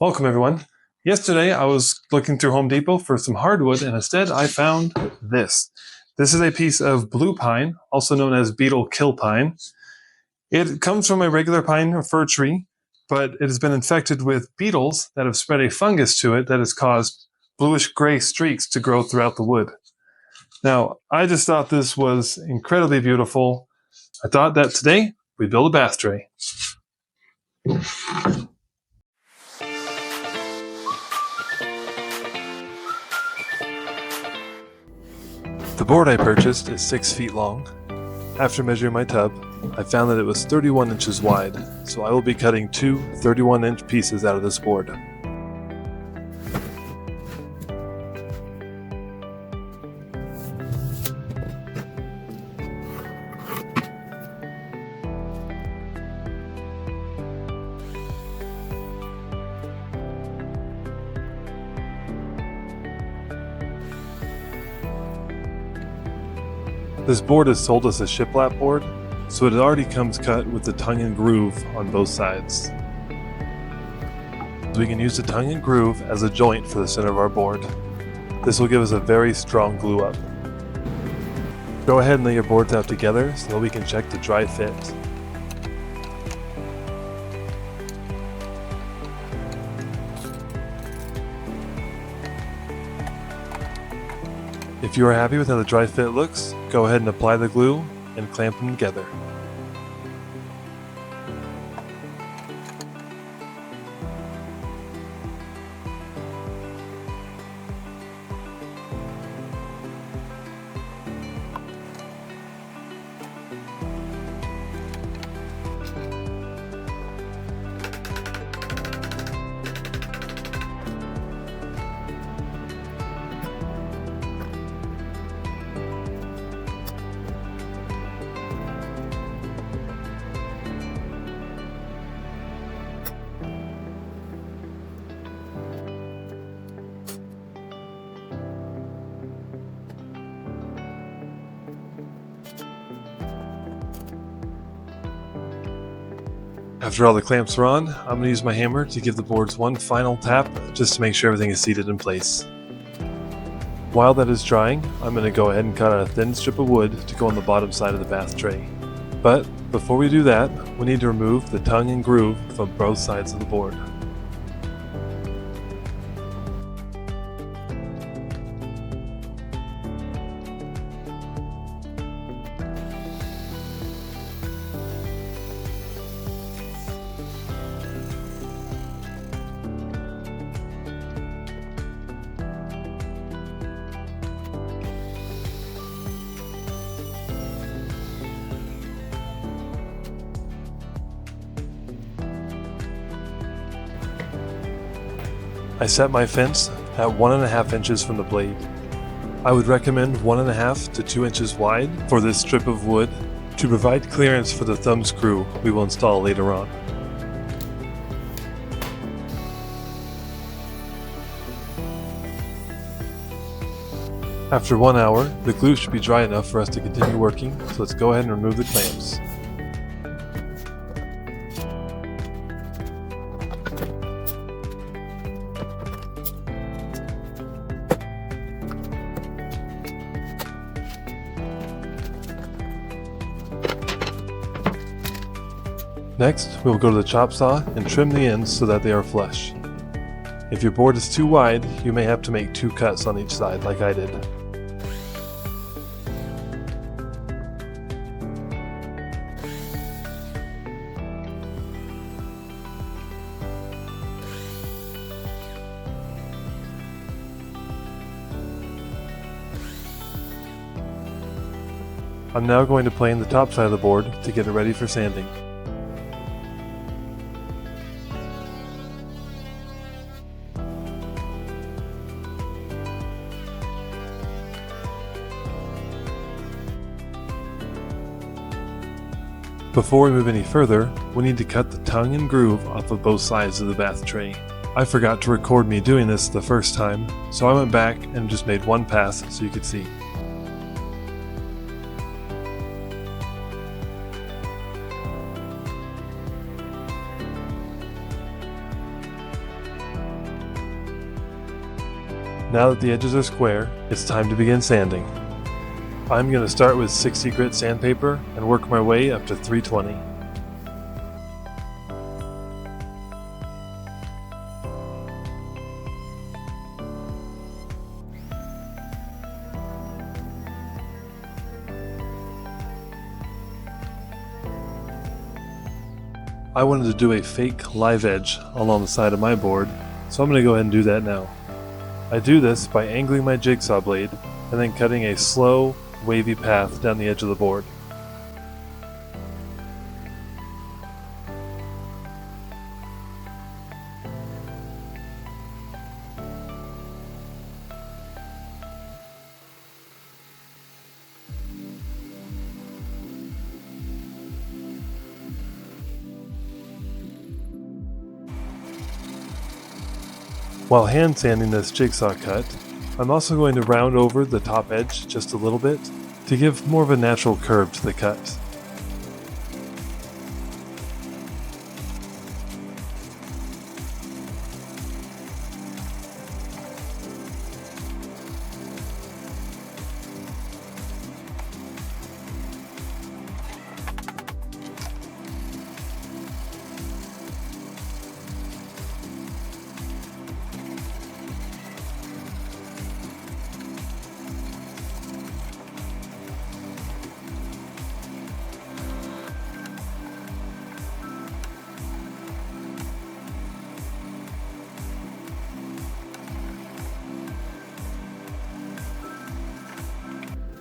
Welcome everyone. Yesterday I was looking through Home Depot for some hardwood and instead I found this. This is a piece of blue pine, also known as beetle kill pine. It comes from a regular pine or fir tree, but it has been infected with beetles that have spread a fungus to it that has caused bluish gray streaks to grow throughout the wood. Now, I just thought this was incredibly beautiful. I thought that today we'd build a bath tray. The board I purchased is 6 feet long. After measuring my tub, I found that it was 31 inches wide, so I will be cutting two 31-inch pieces out of this board. This board is sold as a shiplap board, so it already comes cut with the tongue and groove on both sides. We can use the tongue and groove as a joint for the center of our board. This will give us a very strong glue up. Go ahead and lay your boards out together so that we can check the dry fit. If you are happy with how the dry fit looks, go ahead and apply the glue and clamp them together. After all the clamps are on, I'm going to use my hammer to give the boards one final tap just to make sure everything is seated in place. While that is drying, I'm going to go ahead and cut out a thin strip of wood to go on the bottom side of the bath tray. But before we do that, we need to remove the tongue and groove from both sides of the board. I set my fence at 1.5 inches from the blade. I would recommend 1.5 to 2 inches wide for this strip of wood to provide clearance for the thumb screw we will install later on. After 1 hour, the glue should be dry enough for us to continue working, so let's go ahead and remove the clamps. Next, we will go to the chop saw and trim the ends so that they are flush. If your board is too wide, you may have to make 2 cuts on each side like I did. I'm now going to plane the top side of the board to get it ready for sanding. Before we move any further, we need to cut the tongue and groove off of both sides of the bath tray. I forgot to record me doing this the first time, so I went back and just made one pass so you could see. Now that the edges are square, it's time to begin sanding. I'm going to start with 60 grit sandpaper and work my way up to 320. I wanted to do a fake live edge along the side of my board, so I'm going to go ahead and do that now. I do this by angling my jigsaw blade and then cutting a slow, wavy path down the edge of the board. While hand sanding this jigsaw cut, I'm also going to round over the top edge just a little bit to give more of a natural curve to the cut.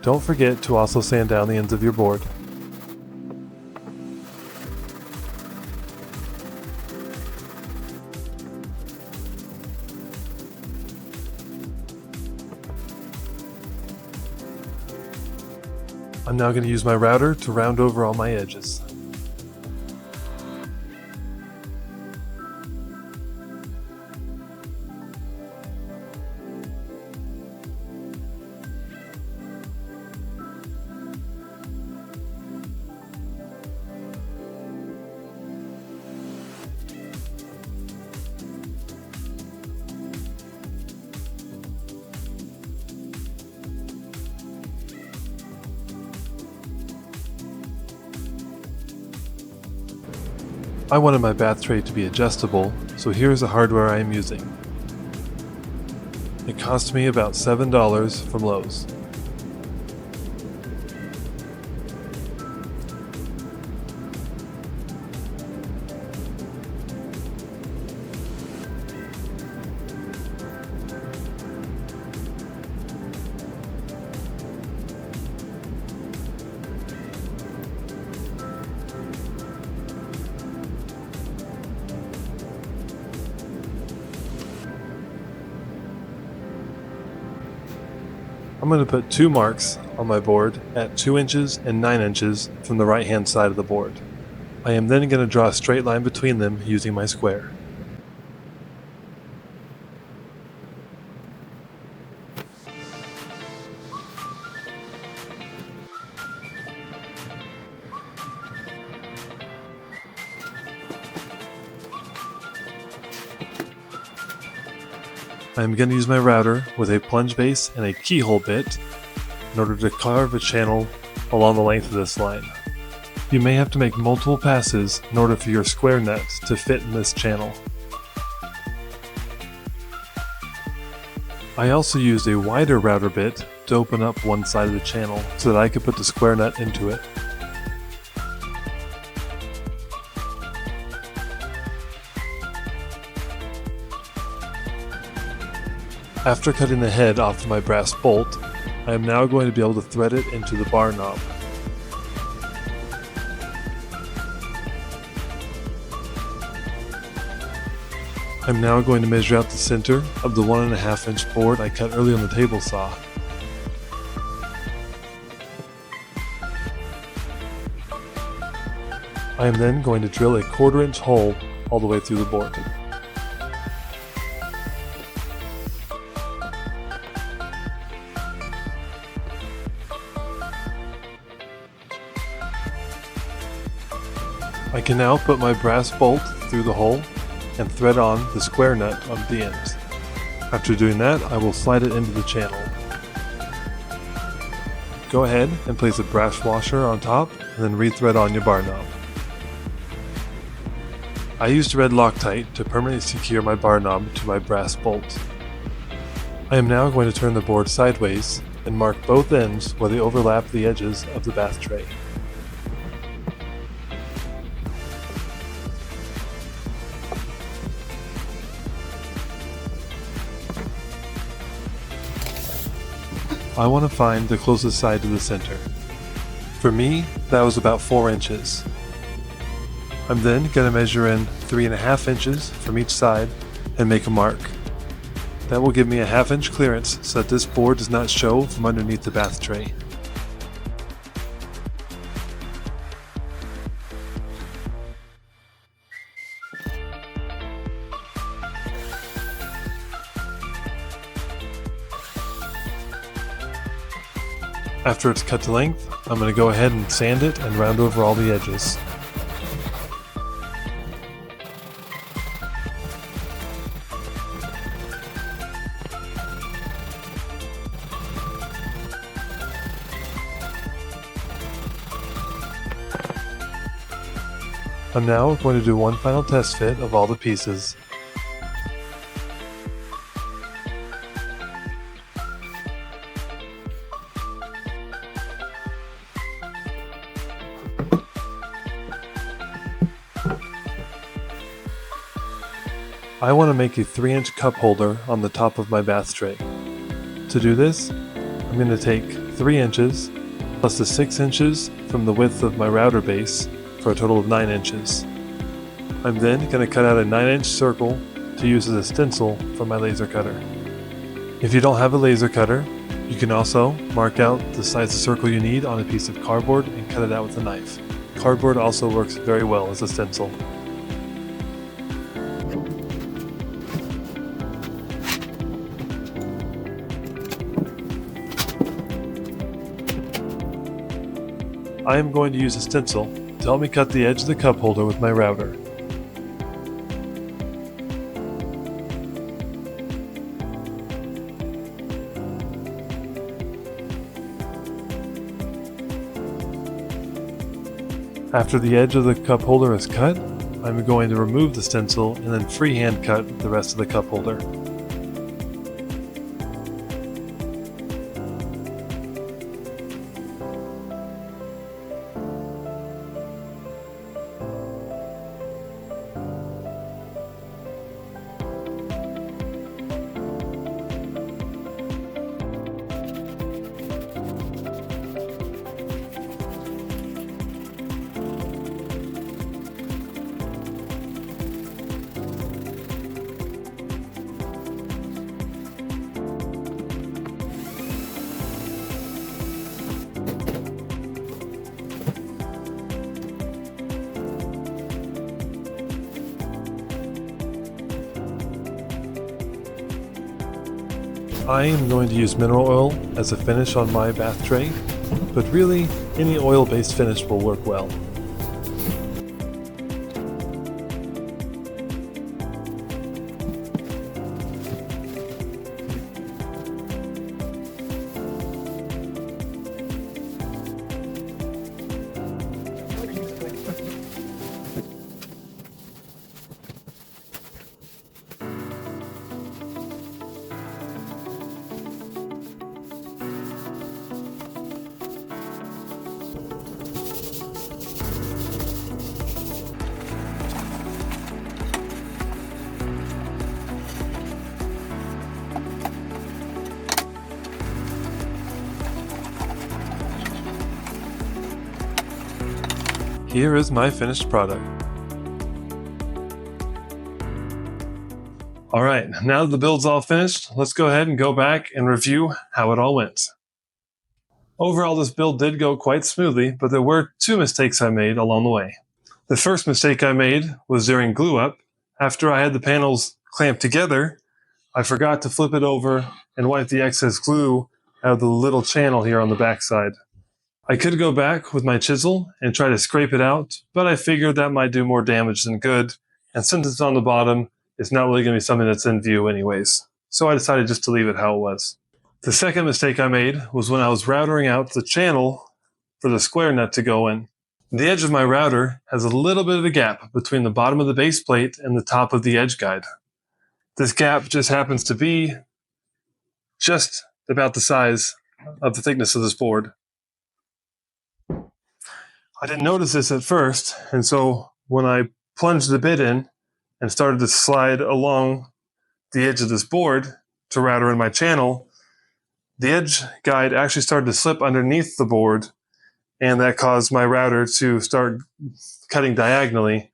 Don't forget to also sand down the ends of your board. I'm now going to use my router to round over all my edges. I wanted my bath tray to be adjustable, so here's the hardware I am using. It cost me about $7 from Lowe's. I'm going to put 2 marks on my board at 2 inches and 9 inches from the right hand side of the board. I am then going to draw a straight line between them using my square. I am going to use my router with a plunge base and a keyhole bit in order to carve a channel along the length of this line. You may have to make multiple passes in order for your square nut to fit in this channel. I also used a wider router bit to open up one side of the channel so that I could put the square nut into it. After cutting the head off my brass bolt, I am now going to be able to thread it into the bar knob. I'm now going to measure out the center of the 1.5 inch board I cut earlier on the table saw. I am then going to drill a 1/4 inch hole all the way through the board. I can now put my brass bolt through the hole and thread on the square nut on the ends. After doing that, I will slide it into the channel. Go ahead and place a brass washer on top and then rethread on your bar knob. I used red Loctite to permanently secure my bar knob to my brass bolt. I am now going to turn the board sideways and mark both ends where they overlap the edges of the bath tray. I want to find the closest side to the center. For me, that was about 4 inches. I'm then going to measure in 3.5 inches from each side and make a mark. That will give me a 1/2 inch clearance so that this board does not show from underneath the bath tray. After it's cut to length, I'm going to go ahead and sand it and round over all the edges. I'm now going to do one final test fit of all the pieces. I want to make a 3-inch cup holder on the top of my bath tray. To do this, I'm going to take 3 inches plus the 6 inches from the width of my router base for a total of 9 inches. I'm then going to cut out a 9-inch circle to use as a stencil for my laser cutter. If you don't have a laser cutter, you can also mark out the size of circle you need on a piece of cardboard and cut it out with a knife. Cardboard also works very well as a stencil. I am going to use a stencil to help me cut the edge of the cup holder with my router. After the edge of the cup holder is cut, I'm going to remove the stencil and then freehand cut the rest of the cup holder. I am going to use mineral oil as a finish on my bath tray, but really any oil-based finish will work well. Here is my finished product. Alright, now that the build's all finished, let's go ahead and go back and review how it all went. Overall, this build did go quite smoothly, but there were 2 mistakes I made along the way. The first mistake I made was during glue up. After I had the panels clamped together, I forgot to flip it over and wipe the excess glue out of the little channel here on the backside. I could go back with my chisel and try to scrape it out, but I figured that might do more damage than good, and since it's on the bottom, it's not really going to be something that's in view anyways. so I decided just to leave it how it was. The second mistake I made was when I was routering out the channel for the square nut to go in. The edge of my router has a little bit of a gap between the bottom of the base plate and the top of the edge guide. This gap just happens to be just about the size of the thickness of this board. I didn't notice this at first, and so when I plunged the bit in and started to slide along the edge of this board to router in my channel, the edge guide actually started to slip underneath the board, and that caused my router to start cutting diagonally.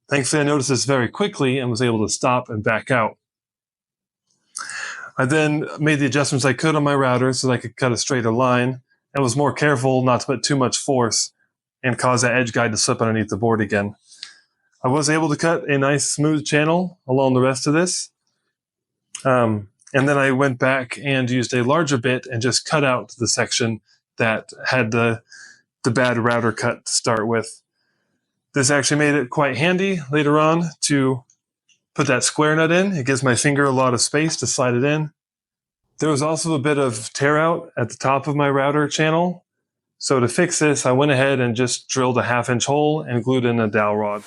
Thankfully, I noticed this very quickly and was able to stop and back out. I then made the adjustments I could on my router so that I could cut a straighter line, and was more careful not to put too much force and cause that edge guide to slip underneath the board again. I was able to cut a nice smooth channel along the rest of this. And then I went back and used a larger bit and just cut out the section that had the bad router cut to start with. This actually made it quite handy later on to put that square nut in. It gives my finger a lot of space to slide it in. There was also a bit of tear out at the top of my router channel. So to fix this, I went ahead and just drilled a 1/2 inch hole and glued in a dowel rod.